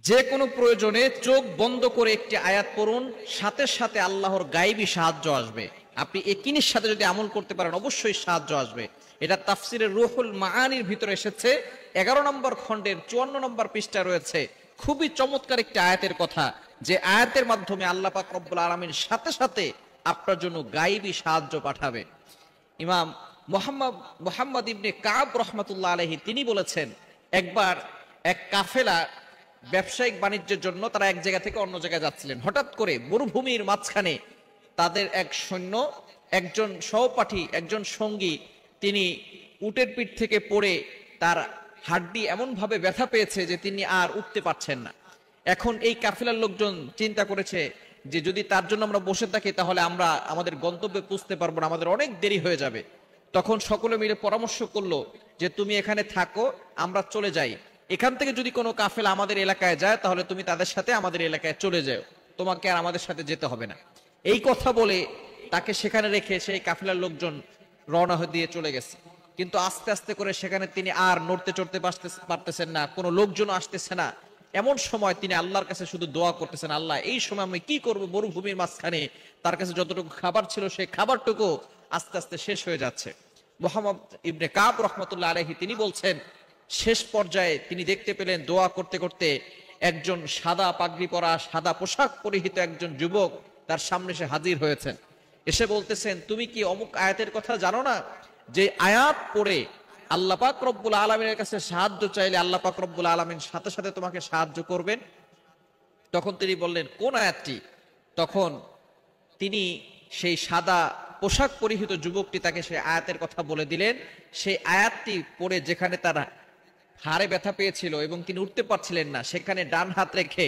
যে কোনো প্রয়োজনে চোখ বন্ধ করে একটি আয়াত পড়ুন, সাথে সাথে আল্লাহর গায়েবী সাহায্য আসবে। আপনি একিনের সাথে যদি আমল করতে পারেন অবশ্যই সাহায্য আসবে। এটা তাফসিরের রুহুল মাআনির ভিতরে এসেছে, 11 নম্বর খণ্ডের 54 নম্বর পৃষ্ঠা রয়েছে। খুবই চমৎকার একটি আয়াতের কথা, যে আয়াতের মাধ্যমে আল্লাহ পাক রব্বুল আলামিন সাথে সাথে আপনার জন্য গায়েবী সাহায্য পাঠাবে। ইমাম মোহাম্মদ ইবনে কাব রহমাতুল্লাহ আলাইহি তিনি বলেছেন, একবার এক কাফেলা ব্যবসায়িক বাণিজ্যের জন্য তারা এক জায়গা থেকে অন্য জায়গায় যাচ্ছিলেন। হঠাৎ করে মরুভূমির মাঝখানে তাদের এক সৈন্য, একজন সহপাঠী, একজন সঙ্গী, তিনি উটের পিঠ থেকে পড়ে তার হাড্ডি এমন ভাবে ব্যথা পেয়েছে যে তিনি আর উঠতে পারছেন না। এখন এই কাফেলার লোকজন চিন্তা করেছে যে যদি তার জন্য আমরা বসে থাকি তাহলে আমরা আমাদের গন্তব্যে পৌঁছতে পারবো না, আমাদের অনেক দেরি হয়ে যাবে। তখন সকলে মিলে পরামর্শ করলো যে তুমি এখানে থাকো, আমরা চলে যাই। এখান থেকে যদি কোনো কাফেলা আমাদের এলাকায় যায় তাহলে তুমি তাদের সাথে আমাদের এলাকায় চলে যাও, তোমাকে আর আমাদের সাথে যেতে হবে না। এই কথা বলে তাকে সেখানে রেখে সেই কাফেলার লোকজন রওনা হয়ে দিয়ে চলে গেছে। কিন্তু আস্তে আস্তে করে সেখানে তিনি আর নড়তে চড়তে পারতেছেন না, কোনো লোকজন আসতেছে না। এমন সময় তিনি আল্লাহর কাছে শুধু দোয়া করতেছেন, আল্লাহ এই সময় আমি কি করব? মরুভূমির মাঝখানে তার কাছে যতটুকু খাবার ছিল সেই খাবারটুকু আস্তে আস্তে শেষ হয়ে যাচ্ছে। মোহাম্মদ ইবনে কাব রহমতুল্লাহ আলাইহি তিনি বলছেন, শেষ পর্যায়ে তিনি দেখতে পেলেন দোয়া করতে করতে একজন সাদা পাগড়ি পরা, সাদা পোশাক পরিহিত একজন যুবক তার সামনে এসে হাজির হয়েছেন। এসে বলতেছেন, তুমি কি অমুক আয়াতের কথা জানো না, যে আয়াত পড়ে আল্লাহ পাক রব্বুল আলামিনের কাছে সাহায্য চাইলে আল্লাহ পাক রব্বুল আলামিন সাথে সাথে তোমাকে সাহায্য করবেন? তখন তিনি বললেন, কোন আয়াতটি? তখন তিনি সেই সাদা পোশাক পরিহিত যুবকটি তাকে সেই আয়াতের কথা বলে দিলেন। সেই আয়াতটি পড়ে যেখানে তার হাড়ে ব্যথা পেয়েছিল এবং তিনি উঠতে পারছিলেন না, সেখানে ডান হাত রেখে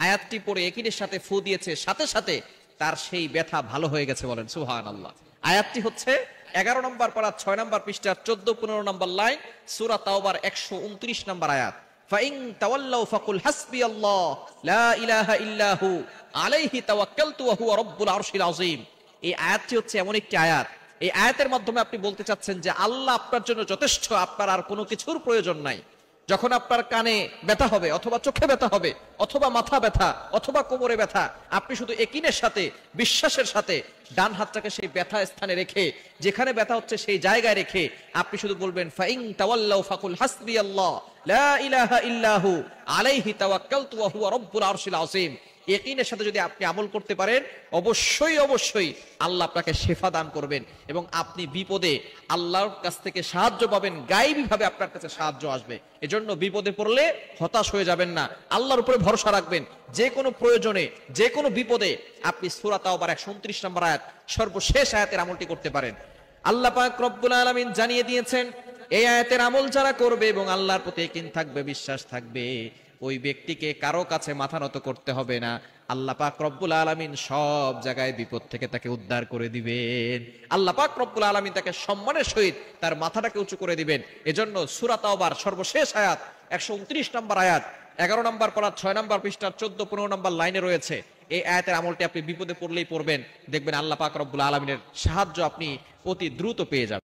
আয়াতটি পড়ে একিনের সাথে ফু দিয়েছে, সাথে সাথে তার সেই ব্যথা ভালো হয়ে গেছে। বলেন সুবহানাল্লাহ। আয়াতটি হচ্ছে 11 নম্বর পারা 6 নম্বর পৃষ্ঠার 14-15 নম্বর লাইন, সূরা তাওবার 129 নম্বর আয়াত। ফাইন তাওয়াল্লাউ ফাকুল হাসবিয়াল্লাহ লা ইলাহা ইল্লাহু আলাইহি তাওয়াক্কালতু ওয়া হুয়া রাব্বুল আরশিল আযীম। এই আয়াতটি হচ্ছে এমন একটি আয়াত, এই আয়াতের মাধ্যমে আপনি বলতে চাচ্ছেন যে আল্লাহ আপনার জন্য যথেষ্ট, আপনার আর কোনো কিছুর প্রয়োজন নাই। যখন আপনার কানে ব্যথা হবে, অথবা চোখে ব্যথা হবে, অথবা মাথা ব্যথা, অথবা কোমরে ব্যথা, আপনি শুধু একিনের সাথে, বিশ্বাসের সাথে ডান হাতটাকে সেই ব্যথা স্থানে রেখে, যেখানে ব্যথা হচ্ছে সেই জায়গায় রেখে আপনি শুধু বলবেন, ফাইন তাওয়াল্লাউ ফাকুল হাসবিয়াল্লাহ লা ইলাহা ইল্লাহু আলাইহি তাওয়াক্কালতু ওয়া হুয়া রাব্বুল আরশিল আযীম। ইয়াকিনের সাথে যদি আপনি আমল করতে পারেন অবশ্যই অবশ্যই আল্লাহ আপনাকে শিফা দান করবেন এবং আপনি বিপদে আল্লাহর কাছ থেকে সাহায্য পাবেন, গায়েবী ভাবে আপনার কাছে সাহায্য আসবে। এজন্য বিপদে পড়লে হতাশ হয়ে যাবেন না, আল্লাহর উপরে ভরসা রাখবেন। যে কোনো প্রয়োজনে, যে কোনো বিপদে আপনি সূরা তাওবার 129 নম্বর আয়াত সর্বশেষ আয়াতের আমলটি করতে পারেন। আল্লাহ পাক রব্বুল আলামিন জানিয়ে দিয়েছেন, এই আয়াতের আমল যারা করবে এবং আল্লাহর প্রতি ইয়াকিন থাকবে, বিশ্বাস থাকবে, ওই ব্যক্তিকে কারো কাছে মাথা নত করতে হবে না। আল্লাহ পাক রব্বুল আলামিন সব জায়গায় বিপদ থেকে তাকে উদ্ধার করে দিবেন। আল্লাহ পাক রব্বুল আলামিন তাকে সম্মানের সহিত তার মাথাটাকে উঁচু করে দিবেন। এজন্য সূরা তাওবার সর্বশেষ আয়াত 129 নম্বর আয়াত 11 নম্বর পারা 6 নম্বর পৃষ্ঠার 14-15 নম্বর লাইনে রয়েছে। এই আয়াতের আমলটি আপনি বিপদে পড়লেই পড়বেন, দেখবেন আল্লাহ পাক রব্বুল আলামিনের সাহায্য আপনি অতি দ্রুত পেয়ে যাবেন।